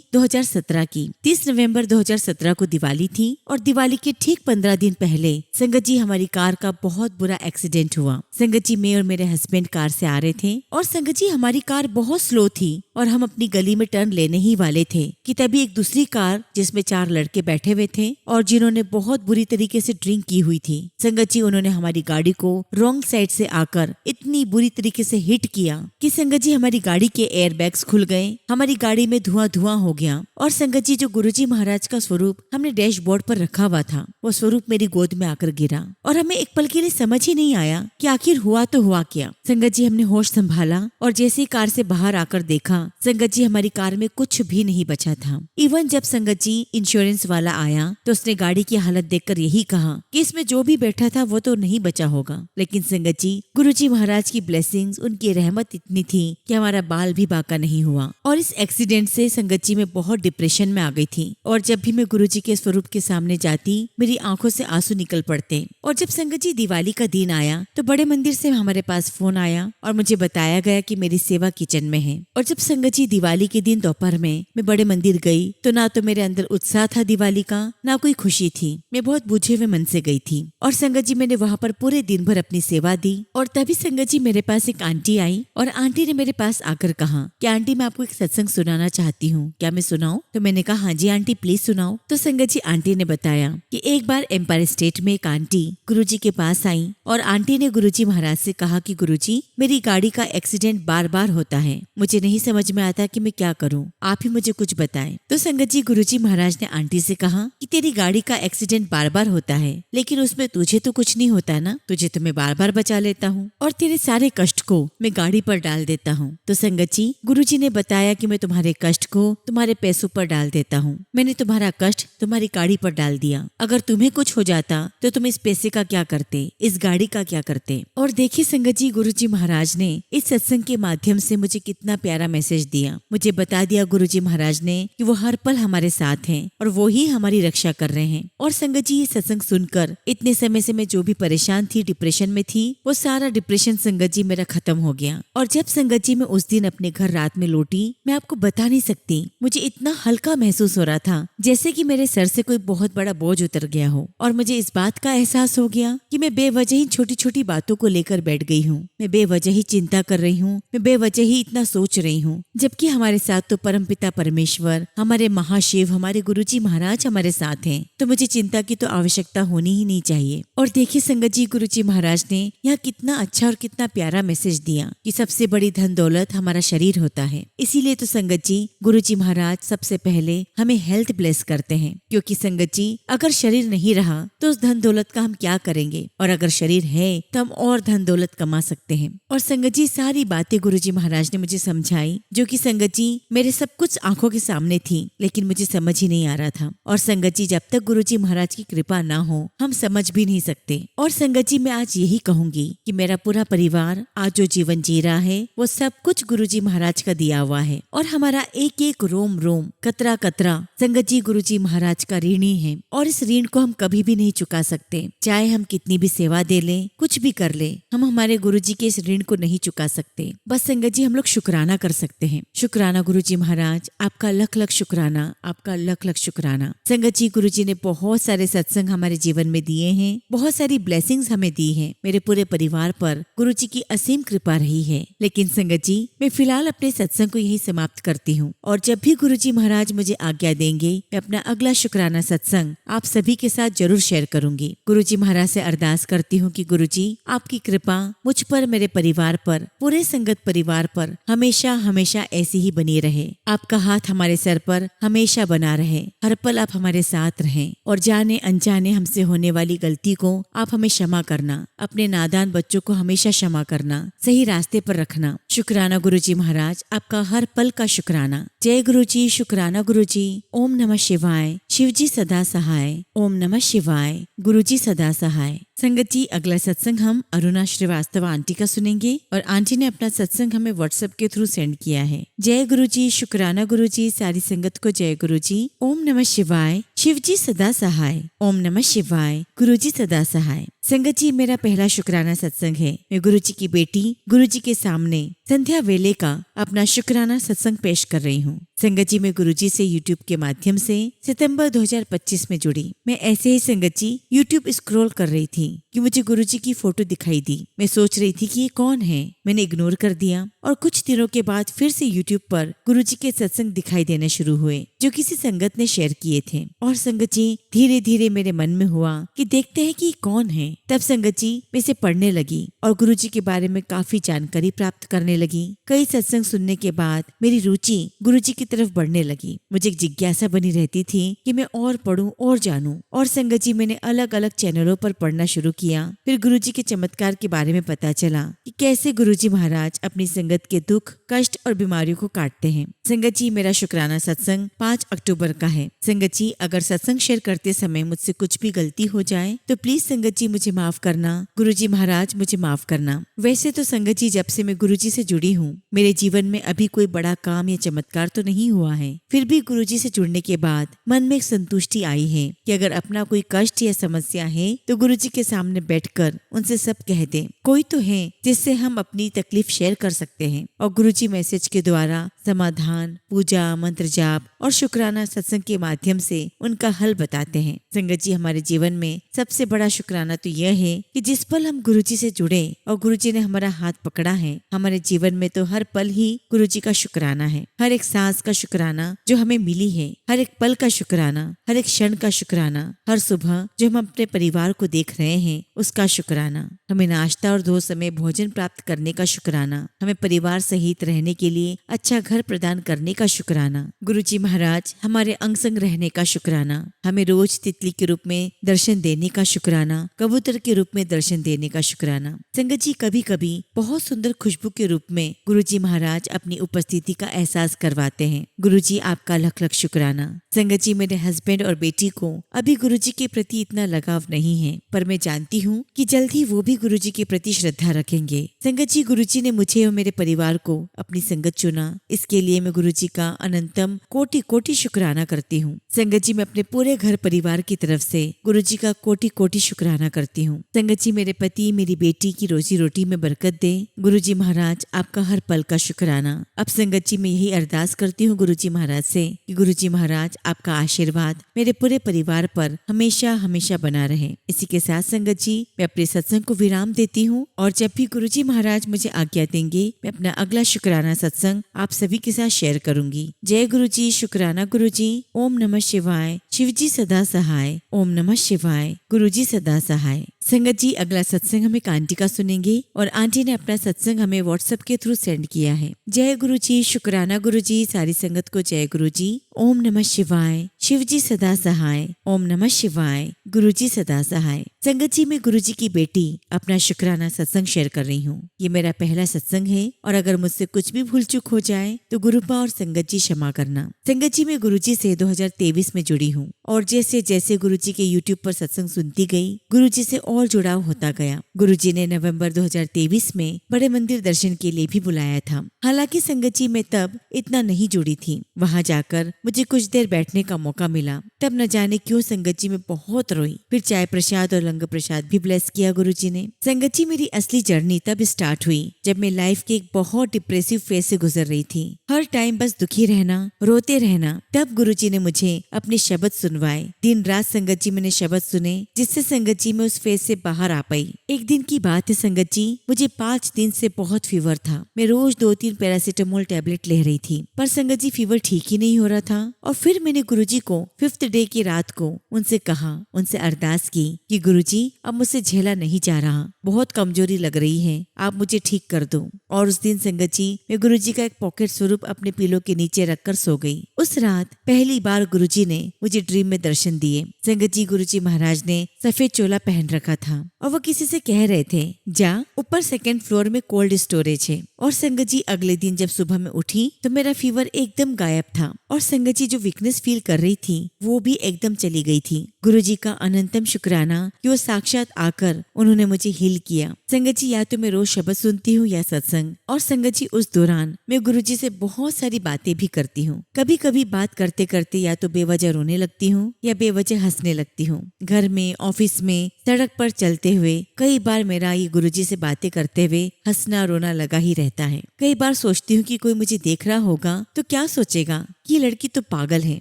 2017 की। 30 नवंबर 2017 को दिवाली थी, और दिवाली के ठीक 15 दिन पहले संगत जी हमारी कार का बहुत बुरा एक्सीडेंट हुआ। संगत जी, मैं और मेरे हस्बैंड कार से आ रहे थे, और संगत जी हमारी कार बहुत स्लो थी, और हम अपनी गली में टर्न लेने ही वाले थे कि तभी एक दूसरी कार जिसमें 4 लड़के बैठे हुए थे और जिन्होंने बहुत बुरी तरीके से ड्रिंक की हुई थी। संगत जी, उन्होंने हमारी गाड़ी को रॉन्ग साइड से आकर इतनी बुरी तरीके से हिट किया कि संगत जी हमारी गाड़ी के एयर बैग्स खुल गए, हमारी गाड़ी में धुआं धुआं हो गया। और संगत जी, जो गुरुजी महाराज का स्वरूप हमने डैशबोर्ड पर रखा हुआ था, वो स्वरूप मेरी गोद में आकर गिरा, और हमें एक पल के लिए समझ ही नहीं आया कि आखिर हुआ तो हुआ क्या। संगत जी, हमने होश संभाला और जैसे ही कार से बाहर आकर देखा, संगत जी हमारी कार में कुछ भी नहीं बचा था। इवन जब संगत जी इंश्योरेंस वाला आया तो उसने गाड़ी की हालत देखकर यही कहा कि इसमें जो भी बैठा था वो तो नहीं बचा होगा। लेकिन संगत जी, गुरुजी महाराज की ब्लेसिंग्स, उनकी रहमत इतनी थी कि हमारा बाल भी बाका नहीं हुआ। और इस एक्सीडेंट से संगत जी में बहुत डिप्रेशन में आ गई थी, और जब भी मैं गुरुजी के स्वरूप के सामने जाती मेरी आंखों से आंसू निकल पड़ते। और जब संगत जी दिवाली का दिन आया तो बड़े मंदिर से हमारे पास फोन आया और मुझे बताया गया कि मेरी सेवा किचन में है। और जब संगत जी दिवाली के दिन दोपहर में मैं बड़े मंदिर गई तो ना तो मेरे अंदर उत्साह था दिवाली का, ना कोई खुशी थी। मैं बहुत बुझे हुए मन से गई थी। और संगत जी, मैंने वहाँ पर पूरे दिन भर अपनी सेवा दी। और तभी संगत जी मेरे पास एक आंटी आई, और आंटी ने मेरे पास आकर कहा कि आंटी, मैं आपको एक सत्संग सुनाना चाहती हूँ, क्या मैं सुनाऊं? तो मैंने कहा हाँ जी आंटी, प्लीज सुनाओ। तो संगत जी, आंटी ने बताया कि एक बार एम्पायर स्टेट में एक आंटी गुरुजी के पास आई, और आंटी ने गुरुजी महाराज से कहा कि गुरुजी, मेरी गाड़ी का एक्सीडेंट बार बार होता है, मुझे नहीं समझ में आता कि मैं क्या करूं, आप ही मुझे कुछ बताएं। तो संगत जी, गुरुजी महाराज ने आंटी से कहा कि तेरी गाड़ी का एक्सीडेंट बार बार होता है, लेकिन उसमें तुझे तो कुछ नहीं होता ना, तुझे तो मैं बार बार बचा लेता हूँ, और तेरे सारे कष्ट को मैं गाड़ी पर डाल देता हूँ। तो संगत जी, गुरुजी ने बताया कि मैं तुम्हारे कष्ट को तुम्हारे पैसों पर डाल देता हूँ। मैंने तुम्हारा कष्ट तुम्हारी गाड़ी पर डाल दिया। अगर तुम्हें कुछ हो जाता तो तुम इस पैसे का क्या करते, इस गाड़ी का क्या करते? और देखिए संगत जी, गुरुजी महाराज ने इस सत्संग के माध्यम से मुझे कितना प्यारा मैसेज दिया। मुझे बता दिया गुरुजी महाराज ने कि वो हर पल हमारे साथ हैं और वो ही हमारी रक्षा कर रहे हैं। और संगत जी, ये सत्संग सुनकर इतने समय से मैं जो भी परेशान थी, डिप्रेशन में थी, वो सारा डिप्रेशन संगत जी मेरा खत्म हो गया। और जब संगत जी मैं उस दिन अपने घर रात में लौटी, मैं आपको बता नहीं सकती, मुझे इतना हल्का महसूस हो रहा था जैसे कि मेरे सर से कोई बहुत बड़ा बोझ उतर गया हो। और मुझे इस बात का एहसास हो गया कि मैं बेवजह ही छोटी छोटी बातों को लेकर बैठ गई हूँ, मैं बेवजह ही चिंता कर रही हूँ, मैं बेवजह ही इतना सोच रही हूँ, जबकि हमारे साथ तो परमपिता परमेश्वर, हमारे महाशिव, हमारे गुरुजी महाराज हमारे साथ हैं। तो मुझे चिंता की तो आवश्यकता होनी ही नहीं चाहिए। और देखिए संगत जी, गुरुजी महाराज ने यहाँ कितना अच्छा और कितना प्यारा मैसेज दिया कि सबसे बड़ी धन दौलत हमारा शरीर होता है। इसीलिए तो संगत जी, गुरुजी महाराज सबसे पहले हमें हेल्थ ब्लेस करते हैं, क्योंकि संगत जी, अगर शरीर नहीं रहा तो उस धन दौलत का हम क्या करेंगे, और अगर शरीर है तो हम और धन दौलत कमा सकते हैं। और संगत जी, सारी बातें गुरुजी महाराज ने मुझे समझाई, जो कि संगत जी मेरे सब कुछ आंखों के सामने थी, लेकिन मुझे समझ ही नहीं आ रहा था। और संगत जी, जब तक गुरुजी महाराज की कृपा ना हो हम समझ भी नहीं सकते। और संगत जी, मैं आज यही कहूंगी कि मेरा पूरा परिवार आज जो जीवन जी रहा है वो सब कुछ गुरुजी महाराज का दिया हुआ है, और हमारा एक एक रोम रोम, कतरा कतरा संगत जी गुरुजी महाराज का ऋणी है। और इस ऋण को हम कभी भी नहीं चुका सकते, चाहे हम कितनी भी सेवा दे लें, कुछ भी कर ले, हम हमारे गुरुजी के इस ऋण को नहीं चुका सकते। बस संगत जी, हम लोग शुक्राना कर सकते हैं। शुक्राना गुरुजी महाराज, आपका लख लख शुक्राना, आपका लख लख शुक्राना। संगत जी, गुरुजी ने बहुत सारे सत्संग हमारे जीवन में दिए हैं, बहुत सारी ब्लेसिंग्स हमें दी हैं। मेरे पूरे परिवार पर गुरुजी की असीम कृपा रही है। लेकिन संगत जी, मैं फिलहाल अपने सत्संग को यही समाप्त करती हूँ, और जब भी गुरुजी महाराज मुझे आज्ञा देंगे, मैं अपना अगला शुक्राना सत्संग आप सभी के साथ जरूर शेयर करूंगी। गुरुजी महाराज से अरदास करती हूँ कि गुरुजी, आपकी कृपा मुझ पर, मेरे परिवार पर, पूरे संगत परिवार पर हमेशा हमेशा ऐसी ही बनी रहे। आपका हाथ हमारे सर पर हमेशा बना रहे, हर पल आप हमारे साथ रहें, और जाने अनजाने हमसे होने वाली गलती को आप हमें क्षमा करना, अपने नादान बच्चों को हमेशा क्षमा करना, सही रास्ते पर रखना। शुक्राना गुरुजी महाराज, आपका हर पल का शुक्राना। जय गुरुजी, शुक्राना गुरुजी। ओम नमः शिवाय। शिवजी सदा सहाय। ओम नमः शिवाय। गुरुजी सदा सहाय। संगत जी, अगला सत्संग हम अरुणा श्रीवास्तव आंटी का सुनेंगे और आंटी ने अपना सत्संग हमें व्हाट्सएप के थ्रू सेंड किया है। जय गुरुजी, शुक्राना गुरुजी, सारी संगत को जय गुरुजी। ओम नमः शिवाय। शिवजी सदा सहाय। ओम नमः शिवाय। गुरुजी सदा सहाय। संगत जी, मेरा पहला शुक्राना सत्संग है। मैं गुरुजी की बेटी गुरुजी के सामने संध्या वेले का अपना शुक्राना सत्संग पेश कर रही हूँ। संगत जी, मैं गुरुजी से यूट्यूब के माध्यम से सितंबर 2025 में जुड़ी। मैं ऐसे ही संगत जी यूट्यूब स्क्रॉल कर रही थी कि मुझे गुरुजी की फोटो दिखाई दी। मैं सोच रही थी कि ये कौन है। मैंने इग्नोर कर दिया और कुछ दिनों के बाद फिर से यूट्यूब पर गुरुजी के सत्संग दिखाई देने शुरू हुए जो किसी संगत ने शेयर किए थे। और संगत जी, धीरे धीरे मेरे मन में हुआ कि देखते हैं कि ये कौन है। तब संगत जी मैं इसे पढ़ने लगी और गुरुजी के बारे में काफी जानकारी प्राप्त करने लगी। कई सत्संग सुनने के बाद मेरी रुचि गुरुजी की तरफ बढ़ने लगी। मुझे एक जिज्ञासा बनी रहती थी कि मैं और पढूं और जानूं। और संगत जी, मैंने अलग अलग चैनलों पर पढ़ना शुरू किया। फिर गुरुजी के चमत्कार के बारे में पता चला कि कैसे गुरुजी महाराज अपनी संगत के दुख, कष्ट और बीमारियों को काटते हैं। संगत जी, मेरा शुक्राना सत्संग 5 अक्टूबर का है। संगत जी, अगर सत्संग शेयर करते समय मुझसे कुछ भी गलती हो जाए तो प्लीज संगत जी मुझे माफ करना। गुरुजी महाराज मुझे माफ करना। वैसे तो संगत जी, जब से मैं गुरुजी से जुड़ी हूँ मेरे जीवन में अभी कोई बड़ा काम या चमत्कार तो नहीं हुआ है। फिर भी गुरुजी से जुड़ने के बाद मन में एक संतुष्टि आई है कि अगर अपना कोई कष्ट या समस्या है तो गुरुजी के सामने बैठकर उनसे सब कह दें। कोई तो है जिससे हम अपनी तकलीफ शेयर कर सकते हैं और गुरुजी मैसेज के द्वारा समाधान, पूजा, मंत्र जाप और शुक्राना सत्संग के माध्यम से उनका हल बताते हैं। संगत जी, हमारे जीवन में सबसे बड़ा शुक्राना तो यह है कि जिस पल हम गुरुजी से जुड़े और गुरुजी ने हमारा हाथ पकड़ा है, हमारे जीवन में तो हर पल ही गुरुजी का शुक्राना है। हर एक सांस का शुक्राना जो हमें मिली है, हर एक पल का शुक्राना, हर एक क्षण का शुक्राना, हर सुबह जो हम अपने परिवार को देख रहे हैं उसका शुक्राना, हमें नाश्ता और 2 समय भोजन प्राप्त करने का शुक्राना, हमें परिवार सहित रहने के लिए अच्छा घर प्रदान करने का शुक्राना, गुरुजी महाराज हमारे अंग संग रहने का शुक्राना, हमें रोज तितली के रूप में दर्शन देने का शुक्राना, कबूतर के रूप में दर्शन देने का शुक्राना। संगत जी, कभी कभी बहुत सुंदर खुशबू के रूप में गुरुजी महाराज अपनी उपस्थिति का एहसास करवाते हैं। गुरुजी, आपका लख लख शुक्राना। संगत जी, मेरे हस्बैंड और बेटी को अभी गुरुजी के प्रति इतना लगाव नहीं है, पर मैं जानती हूँ कि जल्द ही वो भी गुरुजी के प्रति श्रद्धा रखेंगे। संगत जी, गुरुजी ने मुझे और मेरे परिवार को अपनी संगत चुना, इसके लिए मैं गुरुजी का अनंतम कोटि कोटि शुक्राना करती हूँ। संगत जी, मैं अपने पूरे घर परिवार की तरफ से गुरुजी का कोटि कोटि शुक्राना करती हूँ। संगत जी, मेरे पति, मेरी बेटी की रोजी रोटी में बरकत दे। गुरुजी महाराज, आपका हर पल का शुक्राना। अब संगत जी, मैं यही अरदास करती हूँ गुरुजी महाराज से कि गुरुजी महाराज, आपका आशीर्वाद मेरे पूरे परिवार पर हमेशा हमेशा बना रहे। इसी के साथ संगत जी, मैं अपने सत्संग को विराम देती हूँ और जब भी गुरुजी महाराज मुझे आज्ञा देंगे मैं अपना अगला शुक्राना सत्संग आप सभी के साथ शेयर करूंगी। जय गुरुजी, शुक्राना गुरुजी। ओम नमः शिवाय। शिवजी सदा सहाय। ओम नमः शिवाय। गुरुजी सदा सहाय। संगत जी, अगला सत्संग हम एक आंटी का सुनेंगे और आंटी ने अपना सत्संग हमें व्हाट्सएप के थ्रू सेंड किया है। जय गुरुजी, शुक्राना गुरुजी, सारी संगत को जय गुरुजी। ओम नमः शिवाय। शिवजी सदा सहाय। ओम नमः शिवाय। गुरुजी सदा सहाय। संगत जी, मैं गुरुजी की बेटी अपना शुक्राना सत्संग शेयर कर रही हूँ। ये मेरा पहला सत्संग है और अगर मुझसे कुछ भी भूल चूक हो जाए तो गुरुपा और संगत जी क्षमा करना। संगत जी, मैं गुरुजी से 2023 में जुड़ी हूँ और जैसे जैसे गुरुजी के यूट्यूब पर सत्संग सुनती गई, गुरुजी से और जुड़ाव होता गया। गुरुजी ने नवंबर 2023 में बड़े मंदिर दर्शन के लिए भी बुलाया था। हालांकि संगत जी, मैं तब इतना नहीं जुड़ी थी। वहां जाकर मुझे कुछ देर बैठने का मौका मिला, तब न जाने क्यों संगत जी में बहुत रोई। फिर चाय प्रसाद और लंगर प्रसाद भी ब्लेस किया गुरुजी ने। संगत जी, मेरी असली जर्नी तब स्टार्ट हुई जब मैं लाइफ के एक बहुत डिप्रेसिव फेज से गुजर रही थी। हर टाइम बस दुखी रहना, रोते रहना। तब गुरुजी ने मुझे अपने शब्द सुनवाए। दिन रात संगत जी मैंने शब्द सुने, जिससे संगत जी में उस फेज से बाहर आ पाई। एक दिन की बात है संगत जी, मुझे 5 दिन से बहुत फीवर था। मैं रोज 2-3 पैरासीटामोल टैबलेट ले रही थी, पर संगत जी फीवर ठीक ही नहीं हो रहा था। और फिर मैंने गुरुजी को 5th डे की रात को उनसे कहा, उनसे अरदास की कि गुरुजी, अब मुझसे झेला नहीं जा रहा, बहुत कमजोरी लग रही है, आप मुझे ठीक कर दो। और उस दिन संगत जी, मैं गुरुजी का एक पॉकेट स्वरूप अपने पिलो के नीचे रखकर सो गई। उस रात पहली बार गुरुजी ने मुझे ड्रीम में दर्शन दिए। संगत जी, गुरुजी महाराज ने सफेद चोला पहन रखा था और वो किसी से कह रहे थे, जा ऊपर 2nd फ्लोर में कोल्ड स्टोरेज है। और संगत जी, अगले दिन जब सुबह में उठी तो मेरा फीवर एकदम गायब था और संगत जी जो वीकनेस फील कर रही थी वो भी एकदम चली गई थी। गुरुजी का अनंतम शुक्राना कि वो साक्षात आकर उन्होंने मुझे हील किया। संगत जी, या तो मैं रोज शब्द सुनती हूँ या सत्संग, और संगत जी उस दौरान मैं गुरुजी से बहुत सारी बातें भी करती हूँ। कभी कभी बात करते करते या तो बेवजह रोने लगती हूँ या बेवजह हंसने लगती हूँ। घर में, ऑफिस में, सड़क पर चलते हुए कई बार मेरा ये गुरुजी से बातें करते हुए हंसना रोना लगा ही रहता है। कई बार सोचती हूँ कि कोई मुझे देख रहा होगा तो क्या सोचेगा कि ये लड़की तो पागल है।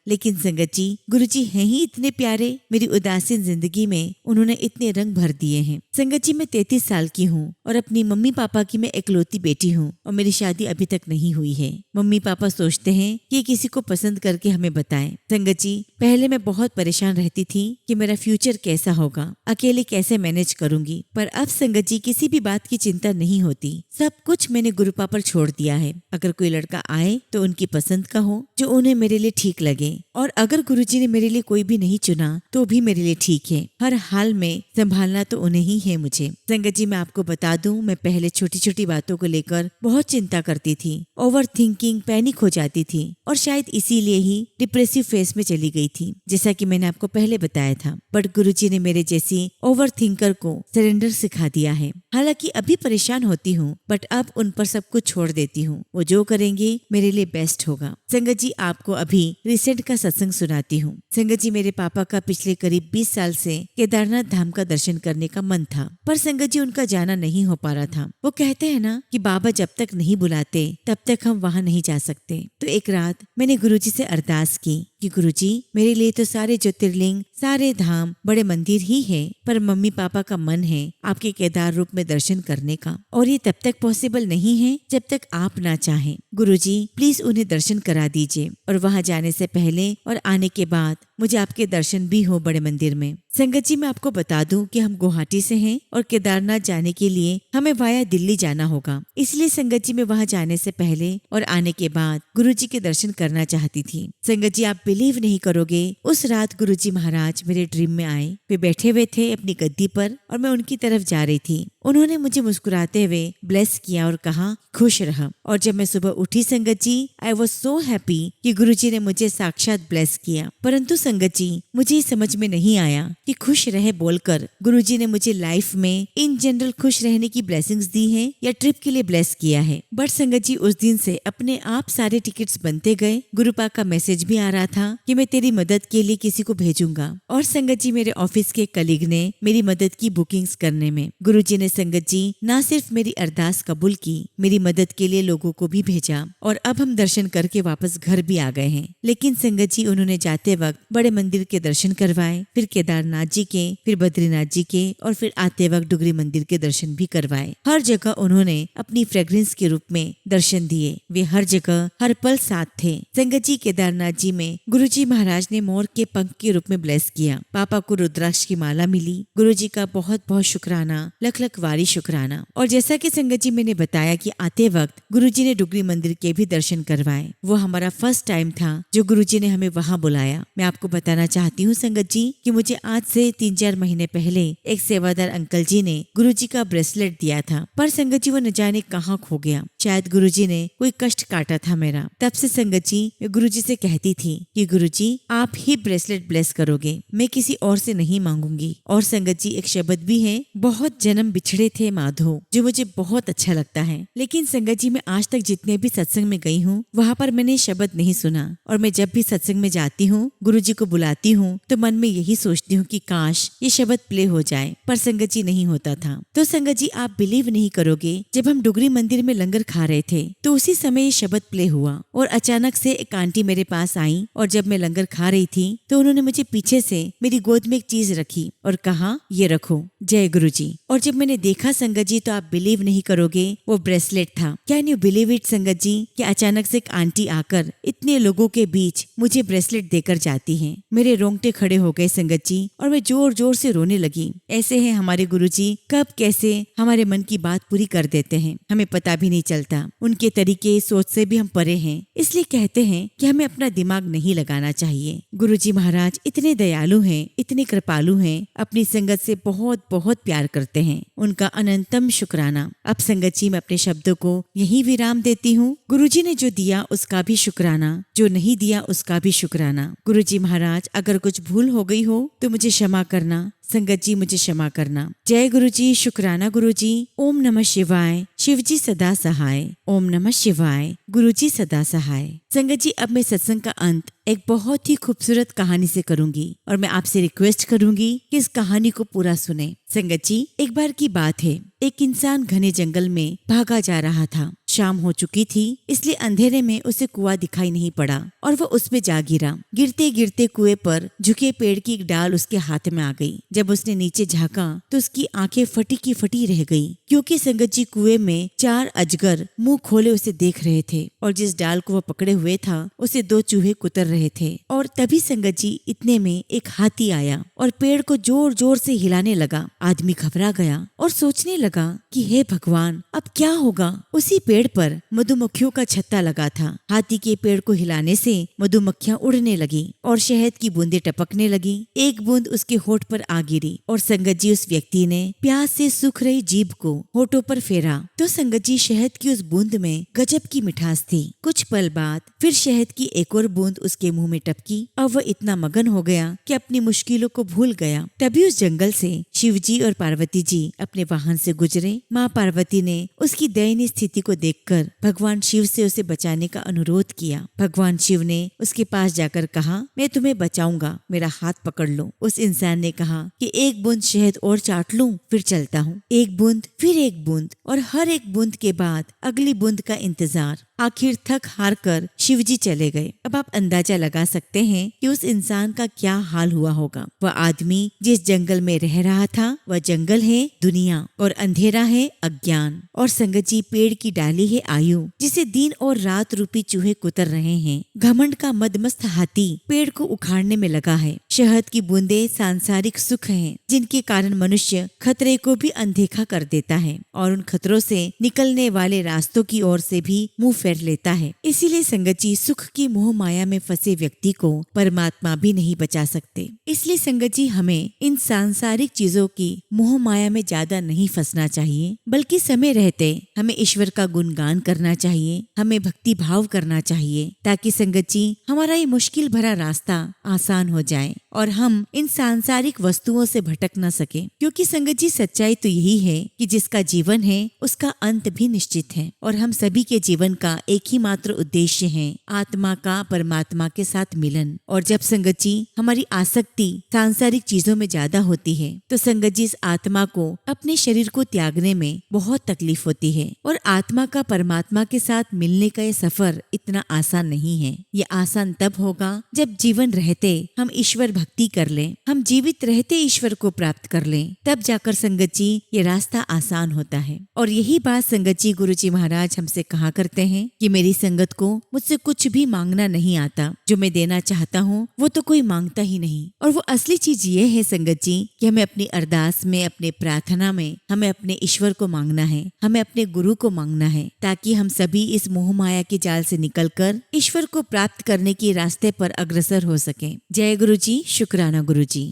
लेकिन संगत जी, गुरुजी हैं ही इतने प्यारे। मेरी उदासीन जिंदगी में उन्होंने इतने रंग भर दिए हैं। संगत जी, मैं 33 साल की हूँ और अपनी मम्मी पापा की मैं इकलौती बेटी हूँ और मेरी शादी अभी तक नहीं हुई है। मम्मी पापा सोचते हैं कि किसी को पसंद करके हमें बताएं। संगत जी, पहले मैं बहुत परेशान रहती थी कि मेरा फ्यूचर कैसा होगा, अकेले कैसे मैनेज करूंगी। पर अब संगत जी, किसी भी बात की चिंता नहीं होती। सब कुछ मैंने गुरुपा पर छोड़ दिया है। अगर कोई लड़का आए तो उनकी पसंद का हो, जो उन्हें मेरे लिए ठीक लगे, और अगर गुरुजी ने मेरे लिए कोई भी नहीं चुना तो भी मेरे लिए ठीक है। हर हाल में संभालना तो उन्हें ही है मुझे। संगत जी, मैं आपको बता दूं, मैं पहले छोटी छोटी बातों को लेकर बहुत चिंता करती थी, ओवर थिंकिंग, पैनिक हो जाती थी और शायद इसीलिए ही डिप्रेसिव फेज में चली गई थी, जैसा कि मैंने आपको पहले बताया था। बट गुरुजी ने मेरे जैसी ओवर थिंकर को सरेंडर सिखा दिया है। हालांकि अभी परेशान होती हूँ, बट अब उन पर सब कुछ छोड़ देती हूँ। वो जो करेंगे मेरे लिए बेस्ट होगा। संगत जी, आपको अभी रिसेंट का सत्संग सुनाती हूँ। संगत जी, मेरे पापा का पिछले करीब 20 साल से केदारनाथ धाम का दर्शन करने का मन था, पर संगत जी उनका जाना नहीं हो पा रहा था। वो कहते हैं ना कि बाबा जब तक नहीं बुलाते तब तक हम वहाँ नहीं जा सकते। तो एक रात मैंने गुरुजी से अरदास की कि गुरुजी, मेरे लिए तो सारे ज्योतिर्लिंग, सारे धाम, बड़े मंदिर ही है, पर मम्मी पापा का मन है आपके केदार रूप में दर्शन करने का, और ये तब तक पॉसिबल नहीं है जब तक आप ना चाहें। गुरुजी, प्लीज उन्हें दर्शन करा दीजिए, और वहाँ जाने से पहले और आने के बाद मुझे आपके दर्शन भी हो बड़े मंदिर में। संगत जी, मैं आपको बता दूं कि हम गुवाहाटी से हैं और केदारनाथ जाने के लिए हमें वाया दिल्ली जाना होगा। इसलिए संगत जी, मैं वहाँ जाने से पहले और आने के बाद गुरुजी के दर्शन करना चाहती थी। संगत जी, आप बिलीव नहीं करोगे, उस रात गुरुजी महाराज मेरे ड्रीम में आए। वे बैठे हुए थे अपनी गद्दी पर और मैं उनकी तरफ जा रही थी। उन्होंने मुझे मुस्कुराते हुए ब्लेस किया और कहा, खुश रह। और जब मैं सुबह उठी संगत जी, आई वॉज सो हैप्पी कि गुरुजी ने मुझे साक्षात ब्लेस किया। परंतु संगत जी, मुझे समझ में नहीं आया कि खुश रहे बोलकर गुरुजी ने मुझे लाइफ में इन जनरल खुश रहने की ब्लेसिंग्स दी है या ट्रिप के लिए ब्लेस किया है। बट संगत जी, उस दिन से अपने आप सारे टिकट्स बनते गए। गुरुपा का मैसेज भी आ रहा था कि मैं तेरी मदद के लिए किसी को भेजूंगा। और संगत जी, मेरे ऑफिस के कलीग ने मेरी मदद की बुकिंग्स करने में। गुरुजी ने संगत जी न सिर्फ मेरी अरदास कबूल की, मेरी मदद के लिए लोगों को भी भेजा, और अब हम दर्शन करके वापस घर भी आ गए हैं। लेकिन संगत जी, उन्होंने जाते वक्त बड़े मंदिर के दर्शन करवाए, फिर केदारनाथ जी के, फिर बद्रीनाथ जी के, और फिर आते वक्त डुगरी मंदिर के दर्शन भी करवाए। हर जगह उन्होंने अपनी फ्रेग्रेंस के रूप में दर्शन दिए। वे हर जगह हर पल साथ थे। संगत जी, केदारनाथ जी में गुरुजी महाराज ने मोर के पंख के रूप में ब्लेस किया। पापा को रुद्राक्ष की माला मिली। गुरुजी का बहुत बहुत शुक्राना, लख लख वारी शुक्राना। और जैसा कि संगत जी मैंने बताया कि आते वक्त गुरुजी ने डुगरी मंदिर के भी दर्शन करवाए। वो हमारा फर्स्ट टाइम था जो गुरुजी ने हमें वहाँ बुलाया। मैं आपको बताना चाहती हूँ संगत जी कि मुझे आज से 3-4 महीने पहले एक सेवादार अंकल जी ने गुरुजी का ब्रेसलेट दिया था, पर संगत जी वो न जाने कहाँ खो गया। शायद गुरुजी ने कोई कष्ट काटा था मेरा। तब से संगत जी मैं गुरुजी से कहती थी कि गुरुजी, आप ही ब्रेसलेट ब्लेस करोगे, मैं किसी और से नहीं मांगूंगी। और संगत जी, एक शब्द भी है, बहुत जन्म बिछड़े थे माधो, जो मुझे बहुत अच्छा लगता है। लेकिन संगत जी, मैं आज तक जितने भी सत्संग में गई हूँ वहाँ पर मैंने शब्द नहीं सुना, और मैं जब भी सत्संग में जाती हूँ, गुरुजी को बुलाती हूँ, तो मन में यही सोचती हूँ कि काश ये शब्द प्ले हो जाए, पर संगत जी नहीं होता था। तो संगत जी, आप बिलीव नहीं करोगे, जब हम डुगरी मंदिर में लंगर खा रहे थे तो उसी समय ये शब्द प्ले हुआ, और अचानक से एक आंटी मेरे पास आई, और जब मैं लंगर खा रही थी तो उन्होंने मुझे पीछे से मेरी गोद में एक चीज रखी और कहा, ये रखो, जय गुरुजी। और जब मैंने देखा संगत जी, तो आप बिलीव नहीं करोगे, वो ब्रेसलेट था। कैन यू बिलीव इट संगत जी, कि अचानक से एक आंटी आकर इतने लोगों के बीच मुझे ब्रेसलेट देकर जाती है। मेरे रोंगटे खड़े हो गए संगत जी, और मैं जोर जोर से रोने लगी। ऐसे हैं हमारे गुरुजी, कब कैसे हमारे मन की बात पूरी कर देते हैं, हमें पता भी नहीं चलता। चलता। उनके तरीके सोच से भी हम परे हैं, इसलिए कहते हैं कि हमें अपना दिमाग नहीं लगाना चाहिए। गुरुजी महाराज इतने दयालु हैं, इतने कृपालु हैं, अपनी संगत से बहुत बहुत प्यार करते हैं। उनका अनंतम शुक्राना। अब संगत जी मैं अपने शब्दों को यही विराम देती हूँ। गुरुजी ने जो दिया उसका भी शुक्राना, जो नहीं दिया उसका भी शुक्राना। गुरुजी महाराज अगर कुछ भूल हो गई हो तो मुझे क्षमा करना। संगत जी मुझे क्षमा करना। जय गुरुजी, शुक्राना गुरुजी। ओम नमः शिवाय। शिवजी सदा सहाय। ओम नमः शिवाय। गुरुजी सदा सहाय। संगत जी अब मैं सत्संग का अंत एक बहुत ही खूबसूरत कहानी से करूंगी और मैं आपसे रिक्वेस्ट करूंगी कि इस कहानी को पूरा सुने। संगत जी एक बार की बात है, एक इंसान घने जंगल में भागा जा रहा था। शाम हो चुकी थी, इसलिए अंधेरे में उसे कुआं दिखाई नहीं पड़ा और वो उसमें जा गिरा। गिरते गिरते कुएं पर झुके पेड़ की एक डाल उसके हाथ में आ गई। जब उसने नीचे झांका तो उसकी आंखें फटी की फटी रह गई, क्योंकि संगत जी कुएं में 4 अजगर मुंह खोले उसे देख रहे थे और जिस डाल को वह पकड़े हुए था उसे 2 चूहे कुतर रहे थे। और तभी संगत जी इतने में एक हाथी आया और पेड़ को जोर जोर से हिलाने लगा। आदमी घबरा गया और सोचने लगा कि हे भगवान अब क्या होगा। उसी पेड़ पर मधुमक्खियों का छत्ता लगा था। हाथी के पेड़ को हिलाने से मधुमक्खियां उड़ने लगी और शहद की बूंदें टपकने लगी। एक बूंद उसके होठ पर आ गिरी और संगत जी उस व्यक्ति ने प्यास से सूख रही जीभ को होठों पर फेरा तो संगत जी शहद की उस बूंद में गजब की मिठास थी। कुछ पल बाद फिर शहद की एक और बूंद उसके मुंह में टपकी। अब वह इतना मगन हो गया कि अपनी मुश्किलों को भूल गया। तभी उस जंगल से शिवजी और पार्वती जी अपने वाहन से गुजरे। माँ पार्वती ने उसकी दयनीय स्थिति को देखकर भगवान शिव से उसे बचाने का अनुरोध किया। भगवान शिव ने उसके पास जाकर कहा, मैं तुम्हें बचाऊंगा, मेरा हाथ पकड़ लो। उस इंसान ने कहा कि एक बूंद शहद और चाट लूं, फिर चलता हूँ। एक बूंद, फिर एक बूंद और हर एक बूंद के बाद अगली बूंद का इंतजार। आखिर थक हार कर शिवजी चले गए। अब आप अंदाजा लगा सकते हैं कि उस इंसान का क्या हाल हुआ होगा। वह आदमी जिस जंगल में रह रहा था वह जंगल है दुनिया और अंधेरा है अज्ञान और संगत जी पेड़ की डाली है आयु, जिसे दिन और रात रूपी चूहे कुतर रहे हैं। घमंड का मदमस्त हाथी पेड़ को उखाड़ने में लगा है। शहद की बूंदे सांसारिक सुख हैं, जिनके कारण मनुष्य खतरे को भी अनदेखा कर देता है और उन खतरों से निकलने वाले रास्तों की ओर से भी मुंह फेर लेता है। इसीलिए संगत जी सुख की मोह माया में फंसे व्यक्ति को परमात्मा भी नहीं बचा सकते। इसलिए संगत जी हमें इन सांसारिक चीजों की मोह माया में ज्यादा नहीं फंसना चाहिए, बल्कि समय रहते हमें ईश्वर का गुणगान करना चाहिए, हमें भक्ति भाव करना चाहिए, ताकि संगत जी हमारा ये मुश्किल भरा रास्ता आसान हो जाए और हम इन सांसारिक वस्तुओं से भटक न सके। क्योंकि संगत जी सच्चाई तो यही है कि जिसका जीवन है उसका अंत भी निश्चित है और हम सभी के जीवन का एक ही मात्र उद्देश्य है, आत्मा का परमात्मा के साथ मिलन। और जब संगत जी हमारी आसक्ति सांसारिक चीजों में ज्यादा होती है तो संगत जी इस आत्मा को अपने शरीर को त्यागने में बहुत तकलीफ होती है और आत्मा का परमात्मा के साथ मिलने का ये सफर इतना आसान नहीं है। ये आसान तब होगा जब जीवन रहते हम ईश्वर भक्ति कर लें, हम जीवित रहते ईश्वर को प्राप्त कर लें, तब जाकर संगत जी ये रास्ता आसान होता है। और यही बात संगत जी गुरुजी महाराज हमसे कहा करते हैं कि मेरी संगत को मुझसे कुछ भी मांगना नहीं आता, जो मैं देना चाहता हूँ वो तो कोई मांगता ही नहीं। और वो असली चीज ये है संगत जी कि हमें अपनी अरदास में, अपने प्रार्थना में हमें अपने ईश्वर को मांगना है, हमें अपने गुरु को मांगना है, ताकि हम सभी इस मोह माया के जाल से निकलकर ईश्वर को प्राप्त करने के रास्ते पर अग्रसर हो सकें। जय गुरु जी, शुक्राना गुरु जी।